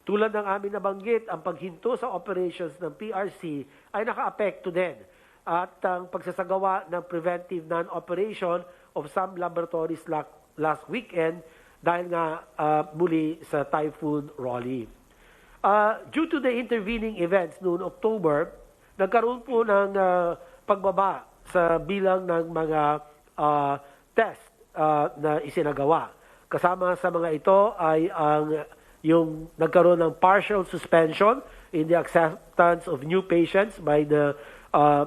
Tulad ng amin nabanggit, ang paghinto sa operations ng PRC ay naka-apekto din. At ang pagsasagawa ng preventive non-operation of some laboratories last weekend dahil nga muli sa Typhoon Rolly. Due to the intervening events noong October, nagkaroon po ng pagbaba sa bilang ng mga test na isinagawa. Kasama sa mga ito ay yung nagkaroon ng partial suspension in the acceptance of new patients by the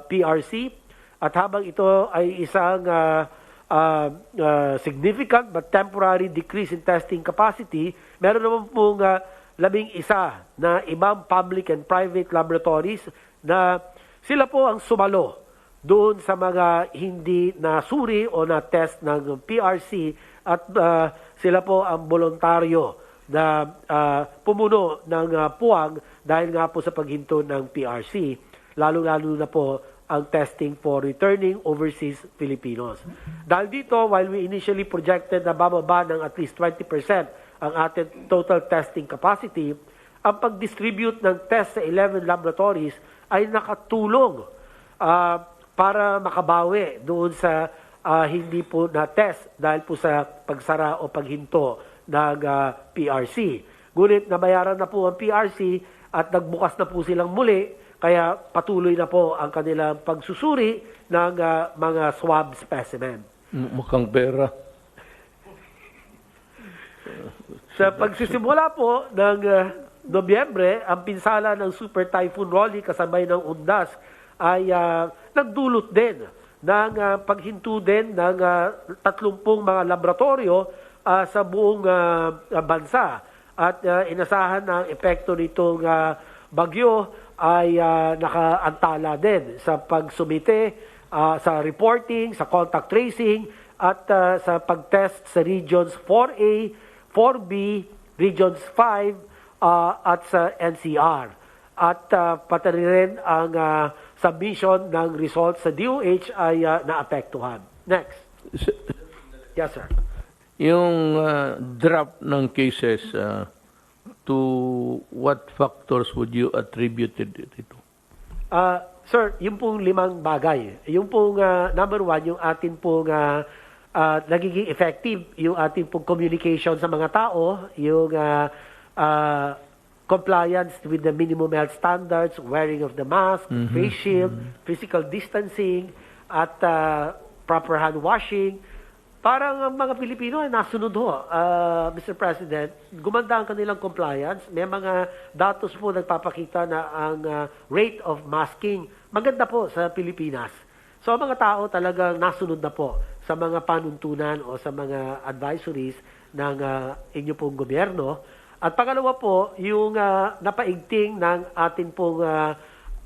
PRC. At habang ito ay isang significant but temporary decrease in testing capacity, meron naman pong 11 na ibang public and private laboratories na sila po ang sumalo doon sa mga hindi nasuri o na-test ng PRC at sila po ang voluntaryo na pumuno ng puwang dahil nga po sa paghinto ng PRC. Lalo-lalo na po ang testing for returning overseas Filipinos. Dahil dito, while we initially projected na bababa ng at least 20% ang ating total testing capacity, ang pag-distribute ng test sa 11 laboratories ay nakatulong para makabawi doon sa hindi po na-test dahil po sa pagsara o paghinto ng PRC. Ngunit nabayaran na po ang PRC at nagbukas na po silang muli, kaya patuloy na po ang kanilang pagsusuri ng mga swab specimen. Mukhang pera. Sa pagsisimula po ng Nobyembre, ang pinsala ng Super Typhoon Rolly kasabay ng undas ay nagdulot din ng paghinto din ng 30 mga laboratorio sa buong bansa. At inasahan na ang epekto nitong bagyo ay nakaantala din sa pagsumite, sa reporting, sa contact tracing, at sa pagtest sa Regions 4A, 4B, Regions 5, at sa NCR. At pati rin ang submission ng results sa DOH ay naapektuhan. Next. Yes, sir. Yung drop ng cases, to what factors would you attribute it to? Sir, yung pong 5 bagay. Yung pong number 1, yung atin pong nagiging effective, yung ating pong communication sa mga tao, yung compliance with the minimum health standards, wearing of the mask, face shield, physical distancing, at proper hand washing. Parang ang mga Pilipino ay nasunod ho, Mr. President, gumanda ang kanilang compliance. May mga datos po nagpapakita na ang rate of masking maganda po sa Pilipinas. So ang mga tao talagang nasunod na po sa mga panuntunan o sa mga advisories ng inyo pong gobyerno. At pangalawa po, yung napaigting ng atin pong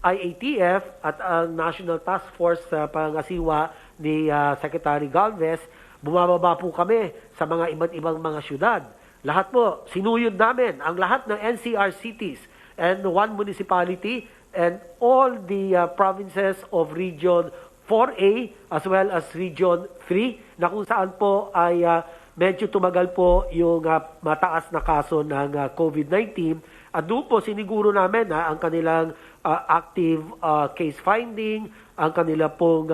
IATF at ang National Task Force sa pangasiwa ni Secretary Galvez, bumababa po kami sa mga iba't ibang mga syudad. Lahat po, sinuyod namin ang lahat ng NCR cities and one municipality and all the provinces of Region 4A as well as Region 3 na kung saan po ay medyo tumagal po yung mataas na kaso ng COVID-19 at doon po siniguro namin na ang kanilang active case finding, ang kanila pong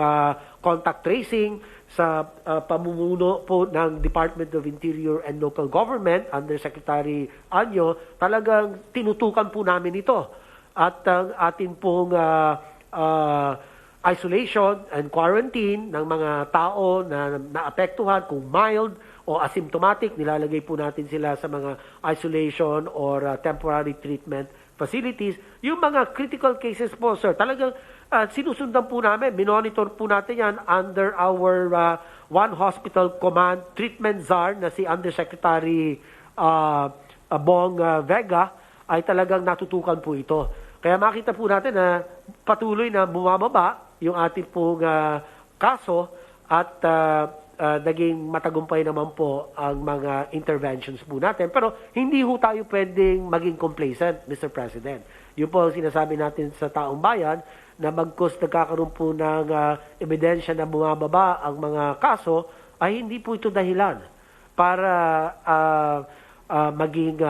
contact tracing sa pamumuno po ng Department of Interior and Local Government under Secretary Anyo, talagang tinutukan po namin ito. At ang atin pong isolation and quarantine ng mga tao na naapektuhan, kung mild o asymptomatic, nilalagay po natin sila sa mga isolation or temporary treatment facilities. Yung mga critical cases po, sir, talagang sinusundan po namin, minonitor po natin yan under our One Hospital Command Treatment Czar na si Undersecretary Bong Vega ay talagang natutukan po ito. Kaya makita po natin na patuloy na bumababa yung ating pong kaso at naging matagumpay naman po ang mga interventions po natin. Pero hindi ho tayo pwedeng maging complacent, Mr. President. Yun po ang sinasabi natin sa taong bayan na bagkus nagkakaroon po ng ebidensya na bumababa ang mga kaso, ay hindi po ito dahilan para maging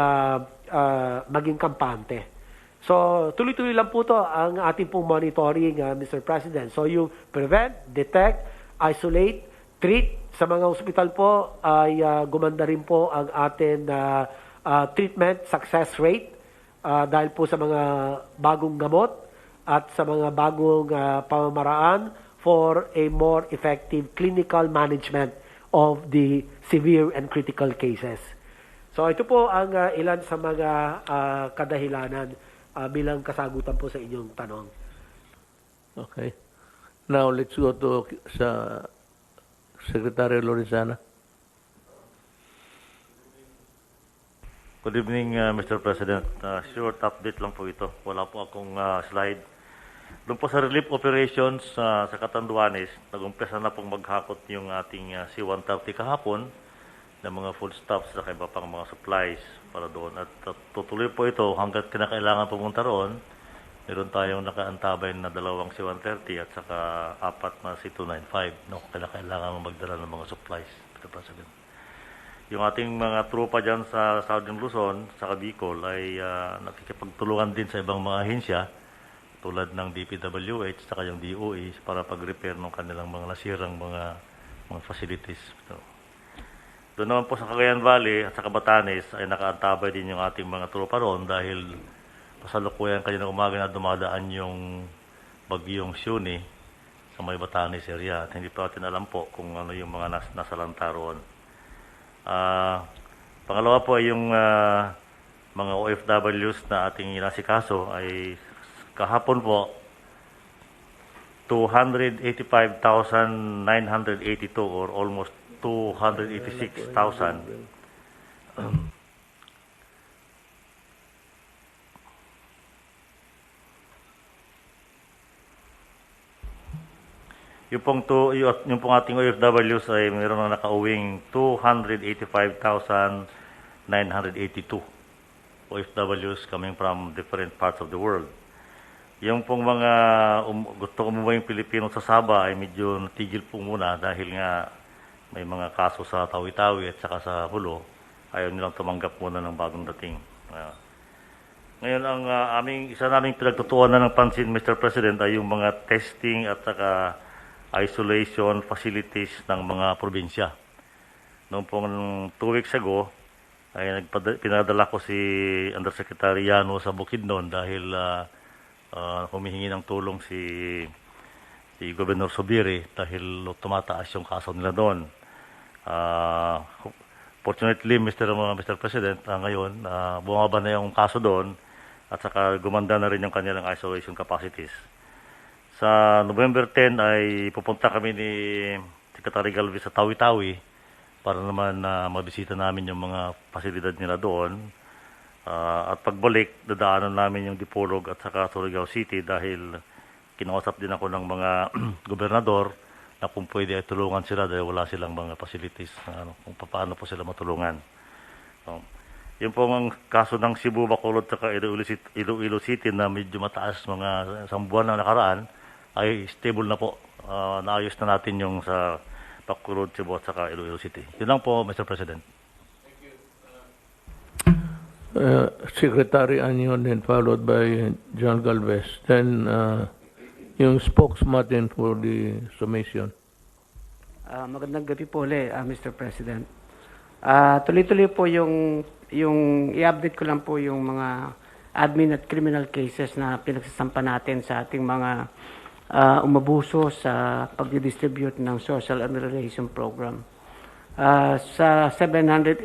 kampante. So, tuloy-tuloy lang po to ang ating pong monitoring, Mr. President. So, you prevent, detect, isolate, treat. Sa mga ospital po ay gumanda rin po ang ating treatment success rate dahil po sa mga bagong gamot at sa mga bagong pamamaraan for a more effective clinical management of the severe and critical cases. So, ito po ang ilan sa mga kadahilanan bilang kasagutan po sa inyong tanong. Okay. Now, let's go to sa Secretary Lorenzana. Good evening, Mr. President. Short update lang po ito. Wala po akong slide. Doon po sa relief operations sa Catanduanes, nag-umpisa na pong maghakot yung ating C-130 kahapon ng mga foodstuffs sa iba pang mga supplies para doon. At tutuloy po ito hanggat kinakailangan pumunta roon. Meron tayong nakaantabay na 2 C-130 at saka 4 na C-295 no, kinakailangan magdala ng mga supplies, Mr. President. Yung ating mga trupa dyan sa Southern Luzon, sa Bicol, ay nakikipagtulungan din sa ibang mga ahensya tulad ng DPWH saka yung DOE para pag-repair ng kanilang mga nasirang mga facilities. So, doon naman po sa Cagayan Valley at sa Batanes ay nakaantabay din yung ating mga tropa roon dahil pasalukuyan kanina umaga na dumadaan yung bagyong Siuni sa may Batanes area at hindi pa natin alam po kung ano yung mga nasa lanta roon. Pangalawa po ay yung mga OFWs na ating inasikaso ay kahapon po 285,982 or almost 286,000. Yung pong ating OFWs ay mayroon na nakauwing 285,982 OFWs coming from different parts of the world. Yung pong mga gusto umuwi Pilipino sa Sabah ay medyo natigil po muna dahil nga may mga kaso sa Tawi-Tawi at saka sa Hulo. Ayaw nilang tumanggap muna ng bagong dating. Ngayon, ang isa naming pinagtutuunan ng pansin, Mr. President, ay yung mga testing at saka isolation facilities ng mga probinsya. Noong pong 2 weeks ago, ay pinadala ko si Undersecretary Yano sa Bukidnon dahil humihingi ng tulong si Governor Subiri dahil tumataas yung kaso nila doon. Fortunately, Mr. President, ngayon, bumaba na yung kaso doon at saka gumanda na rin yung kanilang isolation capacities. Sa November 10 ay pupunta kami ni Secretary Galvez sa Tawi-Tawi para naman mabisita namin yung mga pasilidad nila doon. At pagbalik, dadaanan namin yung Dipolog at saka Surigao City dahil kinausap din ako ng mga gobernador na kung pwede ay tulungan sila dahil wala silang mga facilities na kung paano po sila matulungan. Yun po ang kaso ng Cebu, Bacolod at Iloilo City na medyo mataas mga isang buwan na nakaraan ay stable na po. Naayos na natin yung sa Bacolod, Cebu at saka Iloilo City. Yun lang po, Mr. President. Secretary Anion, then followed by John Galvez. Then yung spokesman for the summation. Magandang gabi po ulit, Mr. President. Tuloy-tuloy po yung i-update ko lang po yung mga admin at criminal cases na pinagsasampa natin sa ating mga umabuso sa pag-distribute ng Social and Relation Program. Sa 781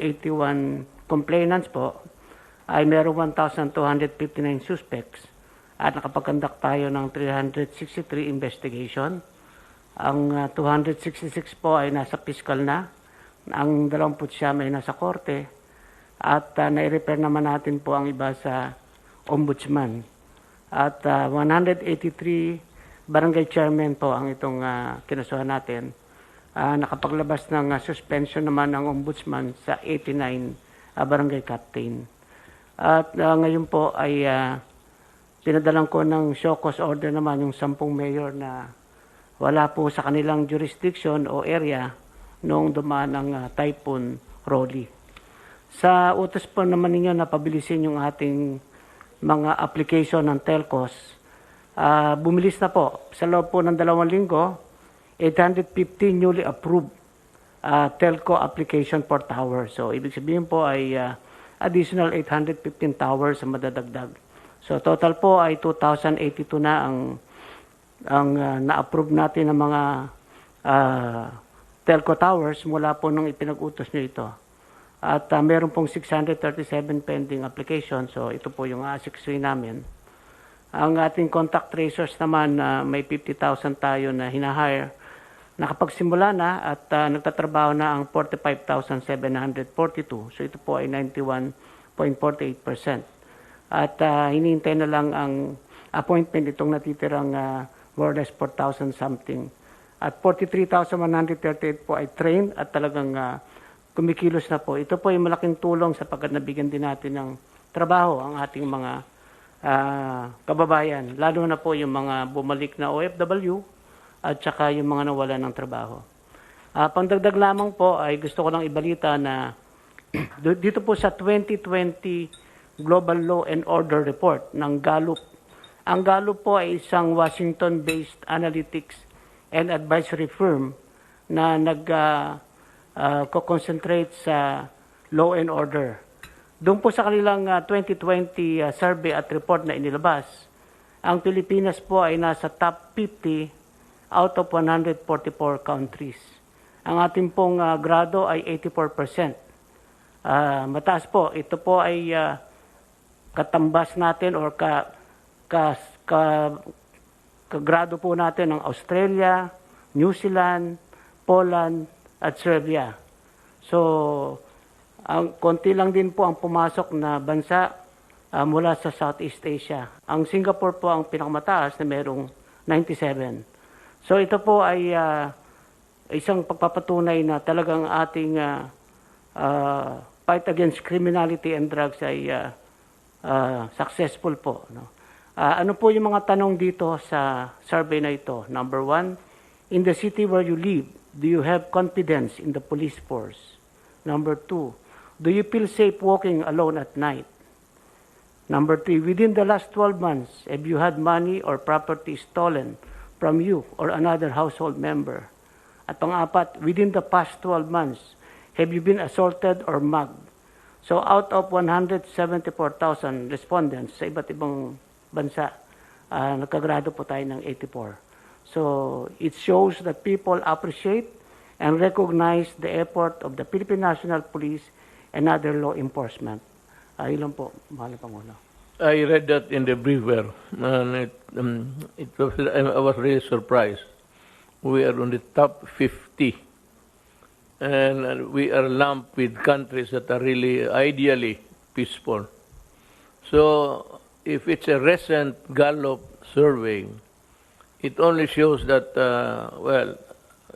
complainants po, ay meron 1,259 suspects at nakapag-conduct tayo ng 363 investigation. Ang 266 po ay nasa fiscal na, ang 20 ay nasa korte, at nai-repair naman natin po ang iba sa ombudsman. At 183 barangay chairman po ang itong kinasuhan natin. Nakapaglabas ng suspension naman ng ombudsman sa 89 barangay captain. At ngayon po ay pinadalan ko ng show cause order naman yung 10 mayor na wala po sa kanilang jurisdiction o area noong dumaan ng Typhoon Rolly. Sa utos po naman ninyo na pabilisin yung ating mga application ng telcos, bumilis na po. Sa loob po ng 2 linggo, 850 newly approved telco application per tower. So, ibig sabihin po ay additional 815 towers ang madadagdag. So, total po ay 2,082 na ang na-approve natin ng mga telco towers mula po nung ipinag-utos nyo ito. At meron pong 637 pending application. So, ito po yung asiksuin namin. Ang ating contact tracers naman, may 50,000 tayo na hinahire. Nakapagsimula na at nagtatrabaho na ang 45,742. So, ito po ay 91.48%. At hinihintay na lang ang appointment itong natitirang more or less 4,000 something. At 43,138 po ay trained at talagang kumikilos na po. Ito po ay malaking tulong sapagkat nabigyan din natin ng trabaho ang ating mga kababayan. Lalo na po yung mga bumalik na OFW at saka yung mga nawalan ng trabaho. Pangdagdag lamang po ay gusto ko lang ibalita na dito po sa 2020 Global Law and Order Report ng Gallup. Ang Gallup po ay isang Washington-based analytics and advisory firm na concentrate sa law and order. Doon po sa kanilang 2020 survey at report na inilabas, ang Pilipinas po ay nasa top 50 out of 144 countries. Ang ating pong grado ay 84%. Mataas po. Ito po ay katambas natin or kagrado po natin ng Australia, New Zealand, Poland, at Serbia. So, ang konti lang din po ang pumasok na bansa mula sa Southeast Asia. Ang Singapore po ang pinakamataas na merong 97. So, ito po ay isang pagpapatunay na talagang ating fight against criminality and drugs ay successful po. No? Ano po yung mga tanong dito sa survey na ito? Number 1, in the city where you live, do you have confidence in the police force? Number 2, do you feel safe walking alone at night? Number 3, within the last 12 months, have you had money or property stolen from you or another household member? At pang-apat, within the past 12 months, have you been assaulted or mugged? So out of 174,000 respondents sa iba't ibang bansa, nagkagrado po tayo ng 84. So it shows that people appreciate and recognize the effort of the Philippine National Police and other law enforcement. Yun lang po, mahal na Pangulo. I read that in the briefer, and I was really surprised. We are on the top 50, and we are lumped with countries that are really ideally peaceful. So, if it's a recent Gallup survey, it only shows that,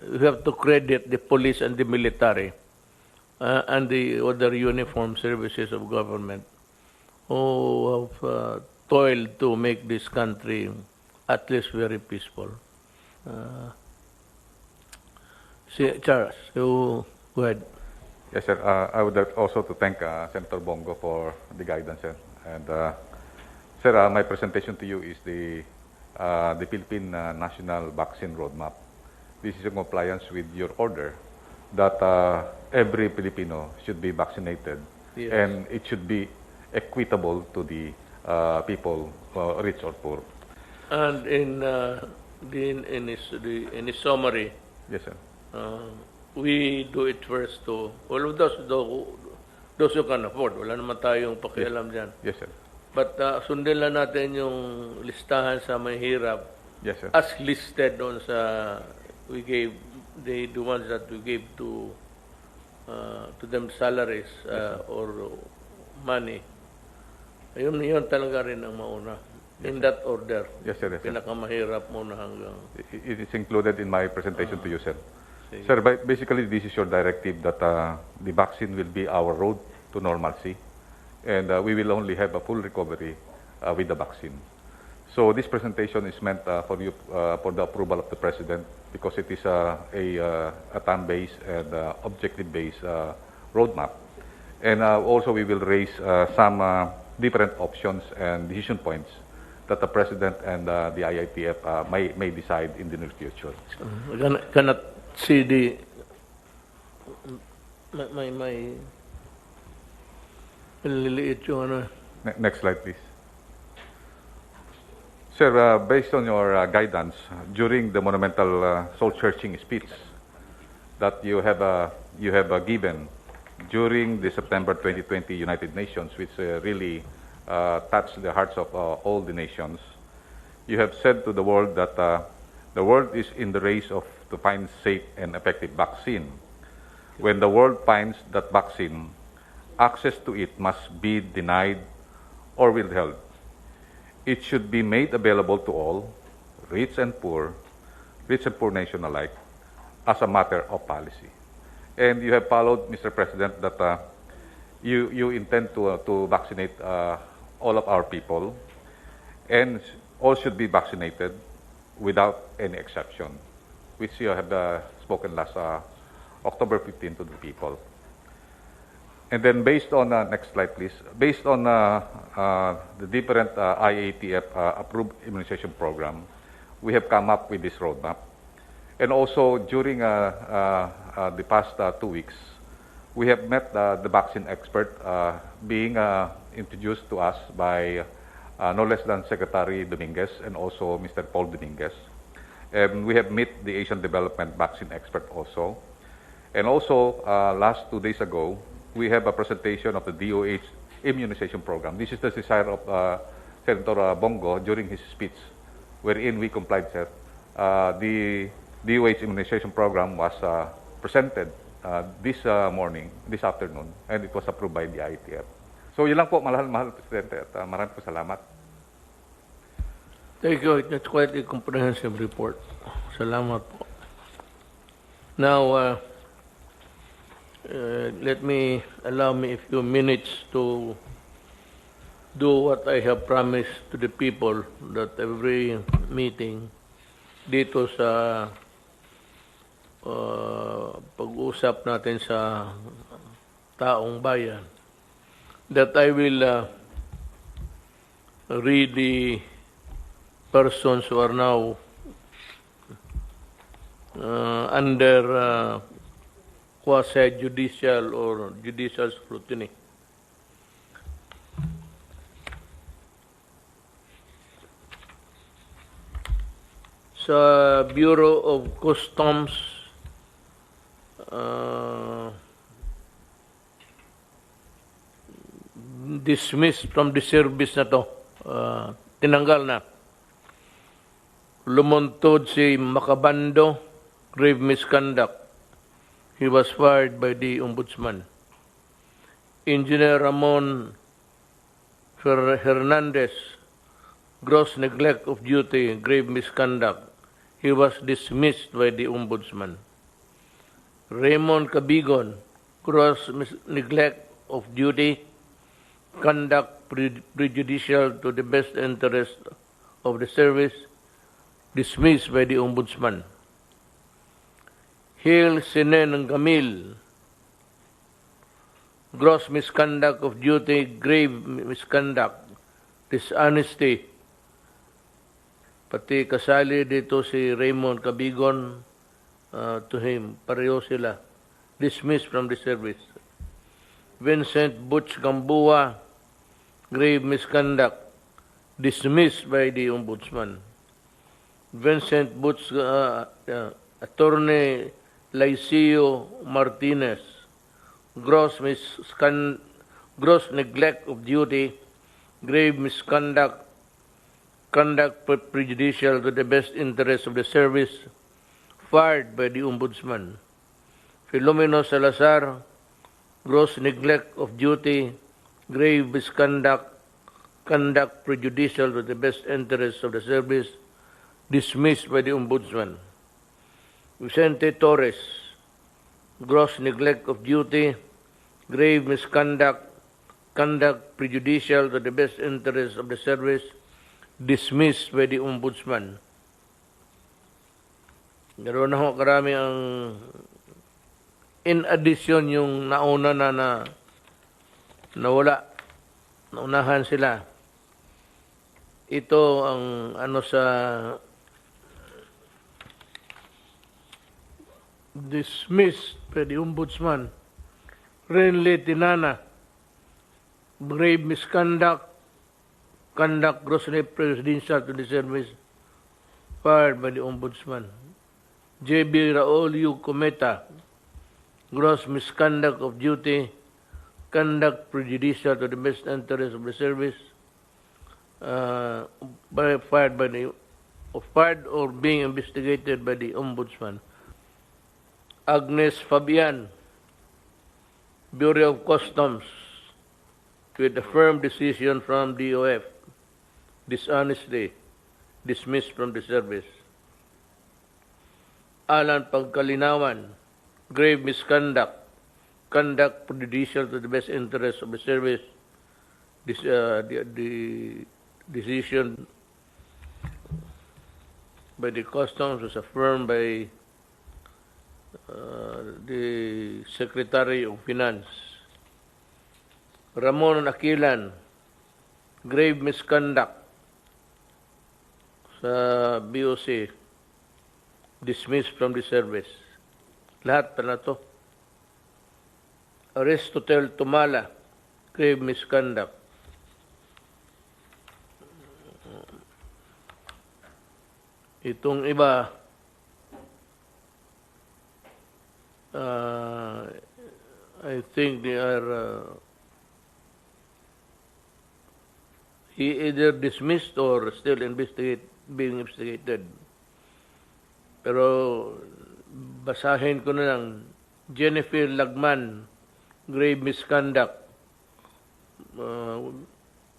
we have to credit the police and the military and the other uniformed services of government who have toiled to make this country at least very peaceful. Charles, you go ahead. Yes, sir. I would like also to thank Senator Bongo for the guidance, sir. And, sir, my presentation to you is the Philippine National Vaccine Roadmap. This is in compliance with your order that every Filipino should be vaccinated, Yes. and it should be equitable to the people, rich or poor. And in his summary, Yes, sir. we do it first to all of those who can afford. Wala naman tayong pakialam dyan. Yes, sir. But sundin lang natin yung listahan sa mahirap Yes, sir. as listed doon sa we gave the ones that we gave to them salaries or money. Yun talaga rin ang mauna. In that order. Yes, sir. Yes, sir. Pinakamahirap muna hanggang It is included in my presentation to you, sir. sige. Sir, basically, this is your directive that the vaccine will be our road to normalcy, and we will only have a full recovery with the vaccine. So this presentation is meant for you for the approval of the President, because it is a time-based and objective-based roadmap. And also we will raise some different options and decision points that the President and the IITF may decide in the near future. Cannot see the my liliit yung ano. Next slide, please. Sir, based on your guidance during the monumental soul-searching speech that you have given during the September 2020 United Nations, which really touched the hearts of all the nations, you have said to the world that the world is in the race to find safe and effective vaccine. When the world finds that vaccine, access to it must be denied or withheld. It should be made available to all, rich and poor nation alike, as a matter of policy. And you have followed, Mr. President, that you intend to vaccinate all of our people, and all should be vaccinated without any exception, which you have spoken last October 15 to the people. And then based on, next slide please, based on the different IATF approved immunization program, we have come up with this roadmap. And also during the past 2 weeks, we have met the vaccine expert being introduced to us by no less than Secretary Dominguez and also Mr. Paul Dominguez. And we have met the Asian Development Vaccine expert also. And also, last 2 days ago, we have a presentation of the DOH immunization program. This is the desire of Senator Bongo during his speech, wherein we complied, sir. The DOH immunization program was presented this afternoon, and it was approved by the ITF. So yun lang po, mahal Presidente, at maraming po salamat. Thank you. That's quite a comprehensive report. Salamat po. Now, allow me a few minutes to do what I have promised to the people, that every meeting dito sa pag-usap natin sa taong bayan, that I will read the persons who are now under quasi-judicial or judicial scrutiny. Sa Bureau of Customs, dismissed from the service na to, tinanggal na. Lumuntod si Macabando, grave misconduct. He was fired by the Ombudsman. Engineer Ramon Hernandez, gross neglect of duty, grave misconduct. He was dismissed by the Ombudsman. Raymond Cabigon, gross neglect of duty, conduct prejudicial to the best interest of the service, dismissed by the Ombudsman. Hil Sinen Gamil, gross misconduct of duty, grave misconduct, dishonesty. Pati kasali dito si Raymond Cabigon, to him, pareho sila, dismissed from the service. Vincent Butch Gamboa, grave misconduct, dismissed by the Ombudsman. Vincent Butch, Attorney Laicio Martinez, gross neglect of duty, grave misconduct, conduct prejudicial to the best interest of the service, fired by the Ombudsman. Filomeno Salazar, gross neglect of duty, grave misconduct, conduct prejudicial to the best interest of the service, dismissed by the Ombudsman. Vicente Torres, gross neglect of duty, grave misconduct, conduct prejudicial to the best interest of the service, dismissed by the Ombudsman. Ganoon na ho karami ang in addition yung nauna na nawala. Naunahan sila. Ito ang ano sa dismissed by the Ombudsman, Renly Tinana, grave misconduct, conduct grossly prejudicial to the service, fired by the Ombudsman. J.B. Raul U. Cometa, gross misconduct of duty, conduct prejudicial to the best interest of the service, fired or being investigated by the Ombudsman. Agnes Fabian, Bureau of Customs, with a firm decision from DOF, dishonestly dismissed from the service. Alan Pagkalinawan, grave misconduct, conduct prejudicial to the best interest of the service. The decision by the Customs was affirmed by the Secretary of Finance. Ramon Aquilan, grave misconduct sa BOC, dismissed from the service. Lahat pa na to. Aristotle Tumala, grave misconduct. Itong iba, I think they are either dismissed or still being investigated. Pero basahin ko na lang. Jennifer Lagman, grave misconduct,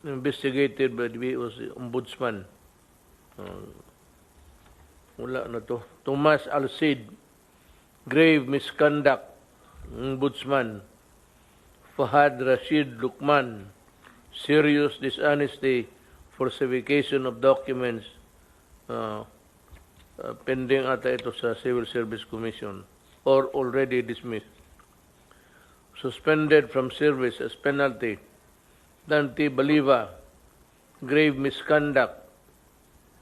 investigated by the Ombudsman. Wala na to. Tomas Alcid, grave misconduct, Ombudsman. Fahad Rashid Lukman, serious dishonesty, falsification of documents, pending ata ito sa Civil Service Commission or already dismissed. Suspended from service as penalty, Dante Baliva, grave misconduct,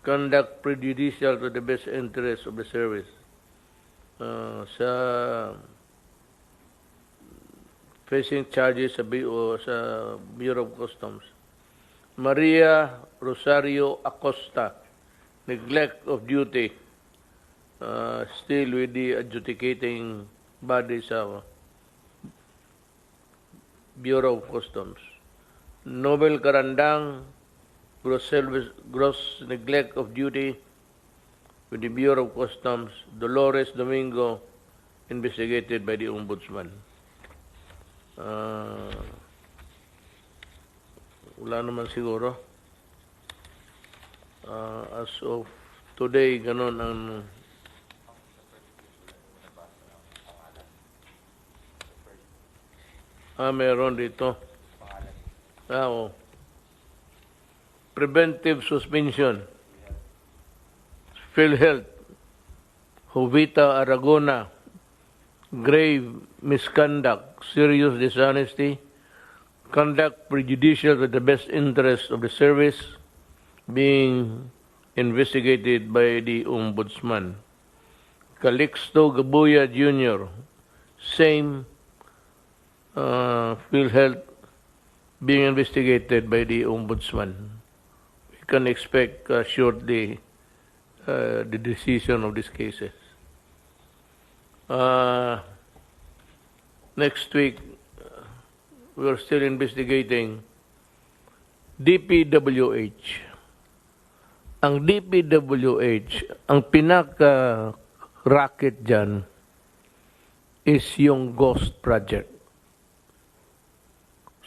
conduct prejudicial to the best interest of the service. Sa facing charges sa Bureau of Customs. Maria Rosario Acosta, neglect of duty, still with the adjudicating body sa Bureau of Customs. Nobel Carandang, gross neglect of duty with the Bureau of Customs. Dolores Domingo, investigated by the Ombudsman. Wala naman siguro. As of today, ganun ang meron dito. Oh. Preventive suspension. PhilHealth, Jovita Aragona, grave misconduct, serious dishonesty, conduct prejudicial to the best interest of the service, being investigated by the Ombudsman. Calixto Gabuya Jr., same, PhilHealth, being investigated by the Ombudsman. We can expect shortly the decision of these cases. Next week, we are still investigating DPWH. Ang DPWH, ang pinaka-racket dyan is yung ghost project.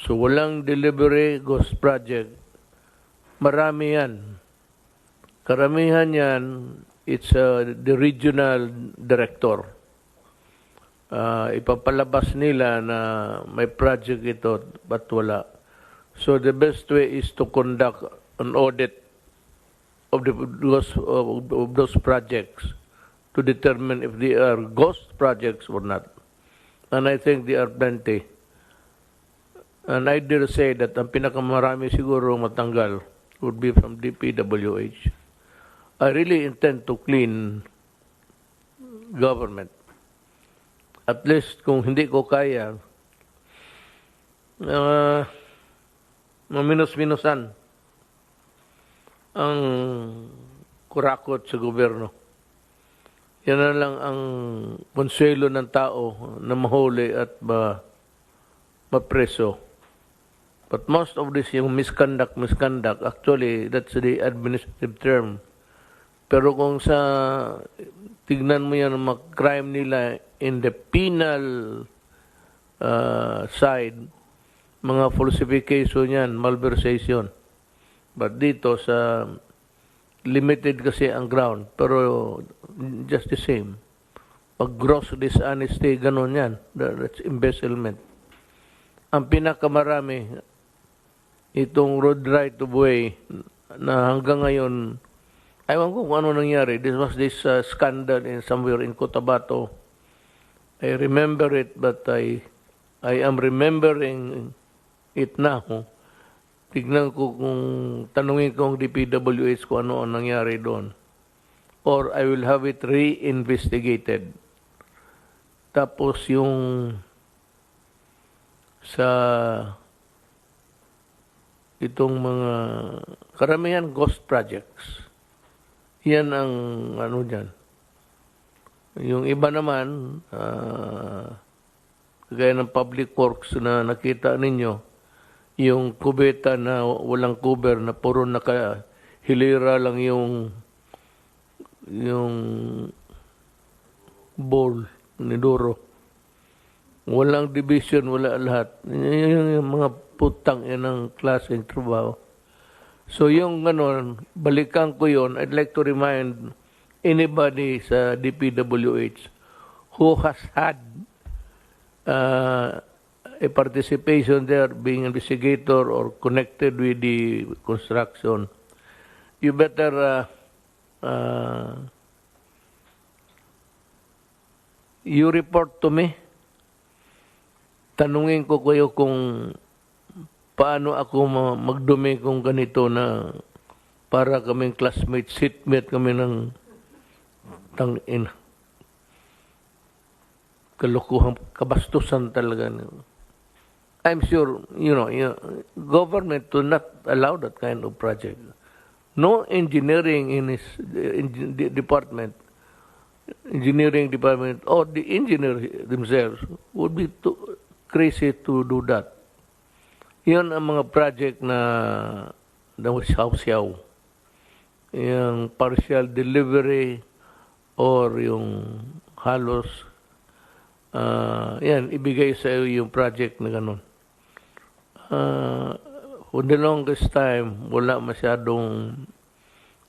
So walang delivery ghost project. Marami yan. Karamihan yan, it's the regional director. Ipapalabas nila na may project ito, but wala. So the best way is to conduct an audit of those projects to determine if they are ghost projects or not. And I think there are plenty. And I dare say that ang pinakamarami siguro matanggal would be from DPWH. I really intend to clean government. At least kung hindi ko kaya, maminus-minusan ang kurakot sa gobyerno. Yan na lang ang konselo ng tao na mahuli at mapreso. But most of this, yung misconduct, actually, that's the administrative term. Pero kung tignan mo yan, mga crime nila in the penal side, mga falsification yan, malversation. But dito sa limited kasi ang ground, pero just the same. Pag gross dishonesty, ganun yan. That's embezzlement. Ang pinakamarami, itong road right of way na hanggang ngayon, ewan ko kung ano nangyari. This was this scandal somewhere in Cotabato. I remember it, but I am remembering it now. Tignan ko tanungin ko ang DPWH kung ano ang nangyari doon. Or I will have it re-investigated. Tapos yung sa itong mga karamihan ghost projects. Yan ang ano dyan. Yung iba naman, kagaya ng public works na nakita ninyo, yung kubeta na walang cover na puro nakahilira lang yung bowl ni Duro. Walang division, wala lahat. Yung mga putang yan ang klaseng trabaho. So yung balikan ko yon, I'd like to remind anybody sa DPWH who has had a participation there, being investigator or connected with the construction, you better you report to me. Tanungin ko kayo kung paano ako magdumi kung ganito na para kaming classmate, seatmate kami ng tangin. Kalukuhan, kabastusan talaga. I'm sure, government will not allow that kind of project. No engineering in his department or the engineers themselves would be too crazy to do that. Yan ang mga project na siyaw-siyaw. Yung partial delivery or yung halos yan, ibigay sa iyo yung project na ganun. For the longest time, wala masyadong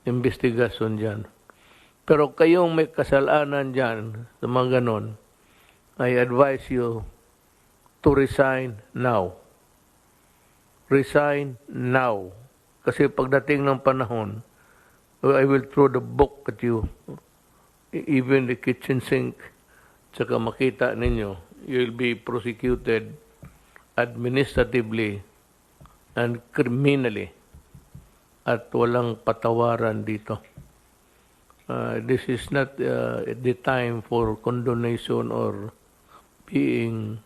investigation dyan. Pero kayong may kasalanan dyan sa mga ganun, I advise you to resign now. Resign now. Kasi pagdating ng panahon, I will throw the book at you. Even the kitchen sink. Tsaka makita ninyo, you will be prosecuted administratively and criminally at walang patawaran dito. This is not the time for condonation or being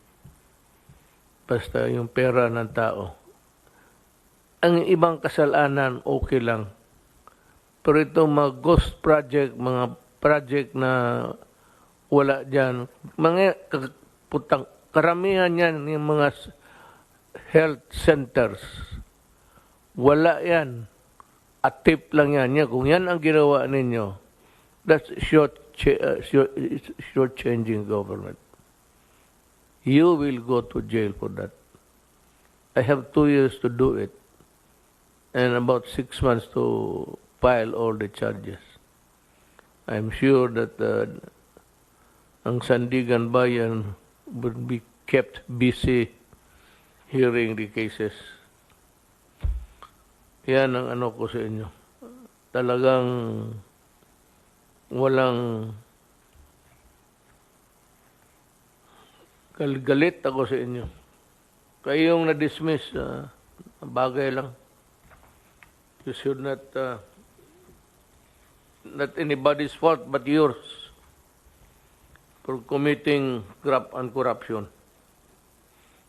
basta yung pera ng tao. Ang ibang kasalanan, okay lang. Pero itong mga ghost project, mga project na wala dyan, mga karamihan yan, yung mga health centers, wala yan. At tip lang yan. Kung yan ang ginawa ninyo, that's short-changing government. You will go to jail for that. I have 2 years to do it and about 6 months to file all the charges. I'm sure that ang Sandigan Bayan would be kept busy hearing the cases. Yan ang ano ko sa inyo. Talagang walang galit ako sa inyo. Kayong na-dismiss, bagay lang. You should not anybody's fault but yours for committing graft and corruption.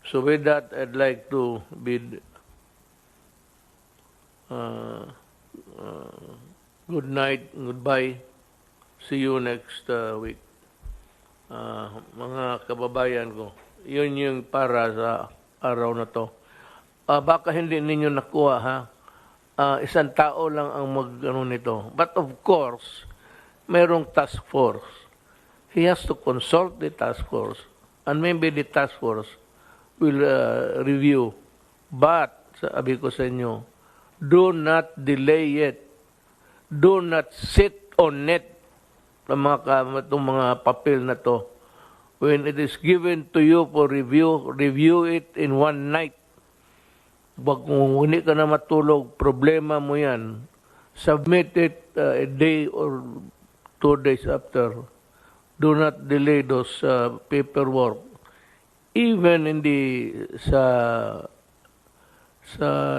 So with that, I'd like to bid good night, goodbye. See you next week. Mga kababayan ko, yun yung para sa araw na to. Baka hindi ninyo nakuha, ha? Isang tao lang ang mag-ano nito. But of course, mayroong task force. He has to consult the task force. And maybe the task force will review. But, sabi ko sa inyo, do not delay it. Do not sit on it. Itong mga papel na to. When it is given to you for review it in one night. Wag kung hindi ka na matulog, problema mo yan. Submit it a day or 2 days after. Do not delay those paperwork. Even hindi sa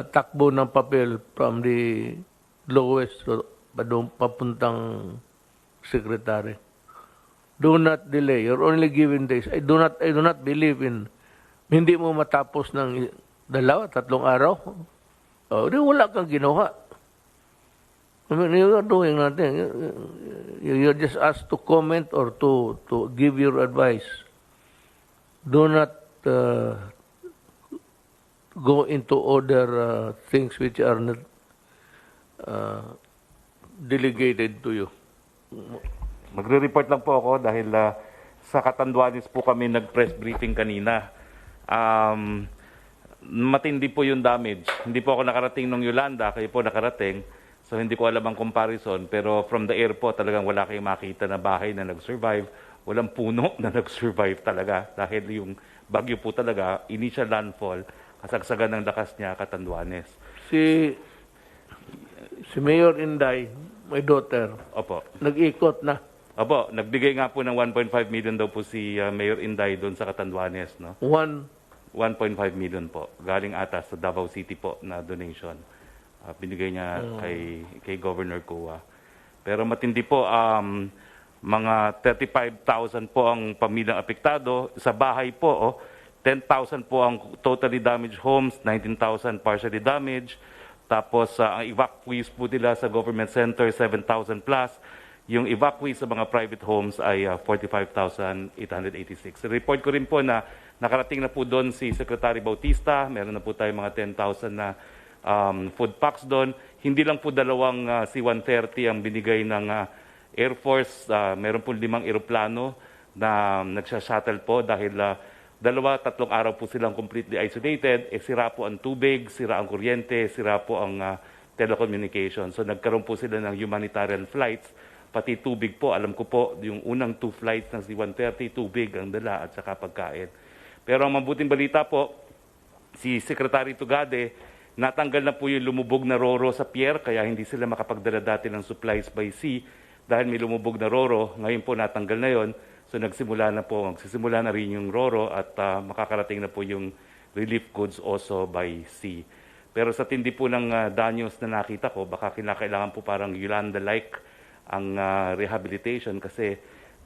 takbo ng papel from the lowest papuntang secretary. Do not delay. You're only given days. I do not believe in hindi mo matapos ng 2-3 araw. Di wala kang ginawa. I mean, you are doing nothing. You're just asked to comment or to give your advice. Do not go into other things which are not delegated to you. Magre-report lang po ako dahil sa Catanduanes po kami nag-press briefing kanina. Matindi po yung damage. Hindi po ako nakarating ng Yolanda, kayo po nakarating. So hindi ko alam ang comparison. Pero from the air po, talagang wala kayong makita na bahay na nag-survive. Walang puno na nag-survive talaga. Dahil yung bagyo po talaga, initial landfall, kasagsagan ng lakas niya, Catanduanes. Si Mayor Inday, my daughter, Opo. nag-ikot na. Opo, nagbigay nga po ng 1.5 million daw po si Mayor Inday doon sa Catanduanes, no? 1.5 million po. Galing ata sa Davao City po na donation. Binigay niya kay Governor Kua. Pero matindi po, mga 35,000 po ang pamilyang apektado. Sa bahay po, 10,000 po ang totally damaged homes, 19,000 partially damaged. Tapos ang evacuees po nila sa government center, 7,000 plus. Yung evacuees sa mga private homes ay 45,886. Report ko rin po na nakarating na po doon si Secretary Bautista. Meron na po tayo mga 10,000 na food packs doon. Hindi lang po dalawang C-130 ang binigay ng Air Force. Meron po 5 eroplano na nagsha-shuttle po dahil 2-3 araw po silang completely isolated. Sira po ang tubig, sira ang kuryente, sira po ang telecommunication. So nagkaroon po sila ng humanitarian flights. Pati tubig po, alam ko po, yung unang 2 flights ng C-130, tubig ang dala at saka pagkain. Pero ang mabuting balita po, si Secretary Tugade, natanggal na po yung lumubog na roro sa pier, kaya hindi sila makapagdala dati ng supplies by sea dahil may lumubog na roro. Ngayon po natanggal na yon. So magsisimula na rin yung roro at makakarating na po yung relief goods also by sea. Pero sa tindi po ng danyos na nakita ko, baka kinakailangan po parang Yolanda-like ang rehabilitation kasi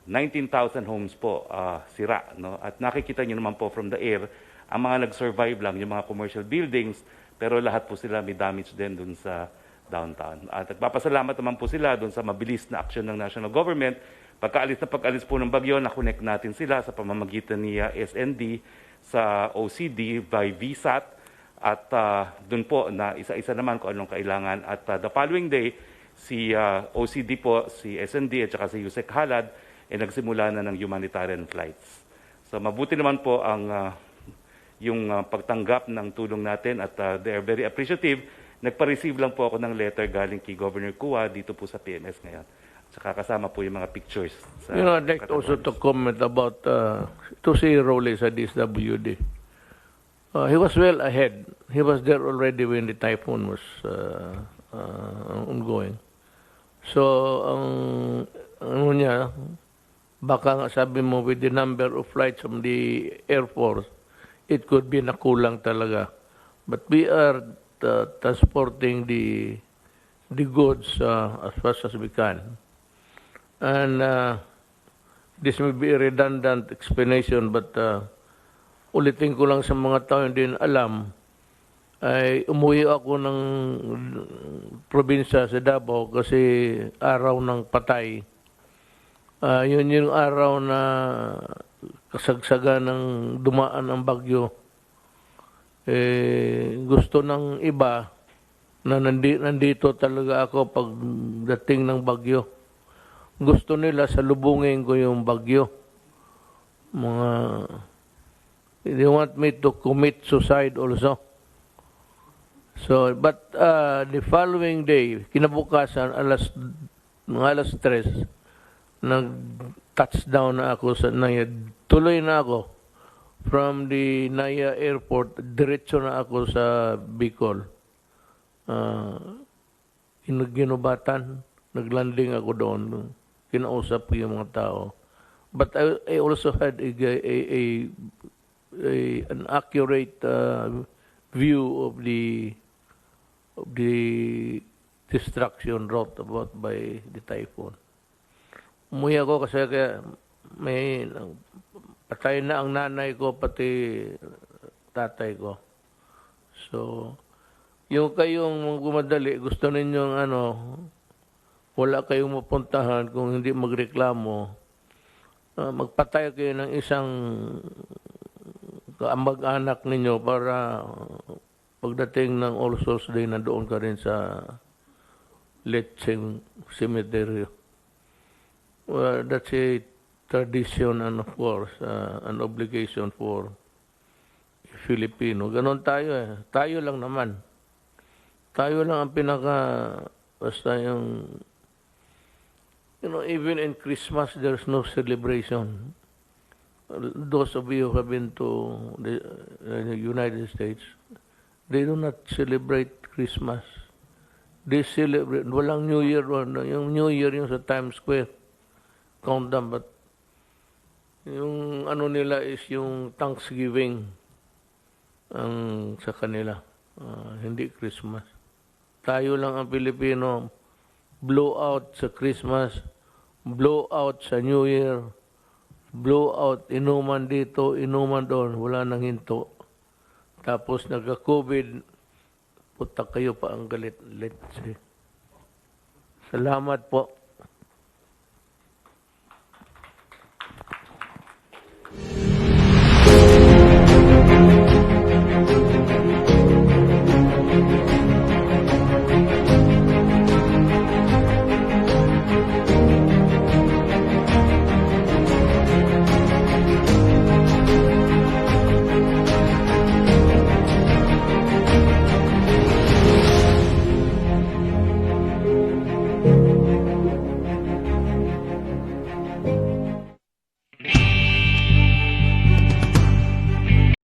19,000 homes po sira. No? At nakikita nyo naman po from the air, ang mga nag-survive lang, yung mga commercial buildings, pero lahat po sila may damage din dun sa downtown. At nagpapasalamat naman po sila dun sa mabilis na action ng national government. Pagkaalis po ng bagyo, na-connect natin sila sa pamamagitan ni SND sa OCD by VSAT at dun po na isa-isa naman kung anong kailangan. At the following day, si OCD po, si SND at saka si Yusek Halad nagsimula na ng humanitarian flights. So mabuti naman po ang yung pagtanggap ng tulong natin at they are very appreciative. Nagpa-receive lang po ako ng letter galing kay Governor Kua dito po sa PMS ngayon. Saka kasama po yung mga pictures. I'd like also to comment about to si Rowley sa DSWD. He was well ahead. He was there already when the typhoon was ongoing. So, ano niya, baka nga sabi mo with the number of flights from the Air Force, it could be nakulang talaga. But we are transporting the goods as fast as we can. And this may be a redundant explanation, but ulitin ko lang sa mga tao hindi alam, ay umuwi ako ng probinsya sa Davao kasi araw ng patay. Yun yung araw na kasagsagan ng dumaan ang bagyo. Gusto ng iba na nandito talaga ako pagdating ng bagyo. Gusto nila salubungin ko yung bagyo. They want me to commit suicide also. So, but the following day, kinabukasan, alas 3, nag-touchdown na ako sa Naya. Tuloy na ako. From the Naya Airport, diretso na ako sa Bicol. Ginubatan, naglanding ako doon. Kinausap ko yung mga tao. But I also had an accurate view of the destruction wrought about by the typhoon. Umuwi ako kasi may patay na ang nanay ko pati tatay ko. So, yung kayong gumadali, gusto ninyong wala kayong mapuntahan kung hindi magreklamo, magpatay kayo ng isang kamag-anak ninyo para pagdating ng All Souls Day nandoon ka rin sa Lecheng Cemetery. Well, that's a tradition and of course an obligation for Filipino. Ganon tayo Tayo lang naman. Tayo lang ang basta yung even in Christmas there's no celebration. Those of you who have been to the United States, they do not celebrate Christmas. They celebrate, walang New Year. Yung New Year yung sa Times Square. Countdown, but yung nila is yung Thanksgiving ang sa kanila. Hindi Christmas. Tayo lang ang Pilipino. Blow out sa Christmas. Blow out sa New Year. Blow out, inuman dito, inuman doon, wala nang hinto. Tapos nagka-COVID, puta kayo pa ang galit. Salamat po.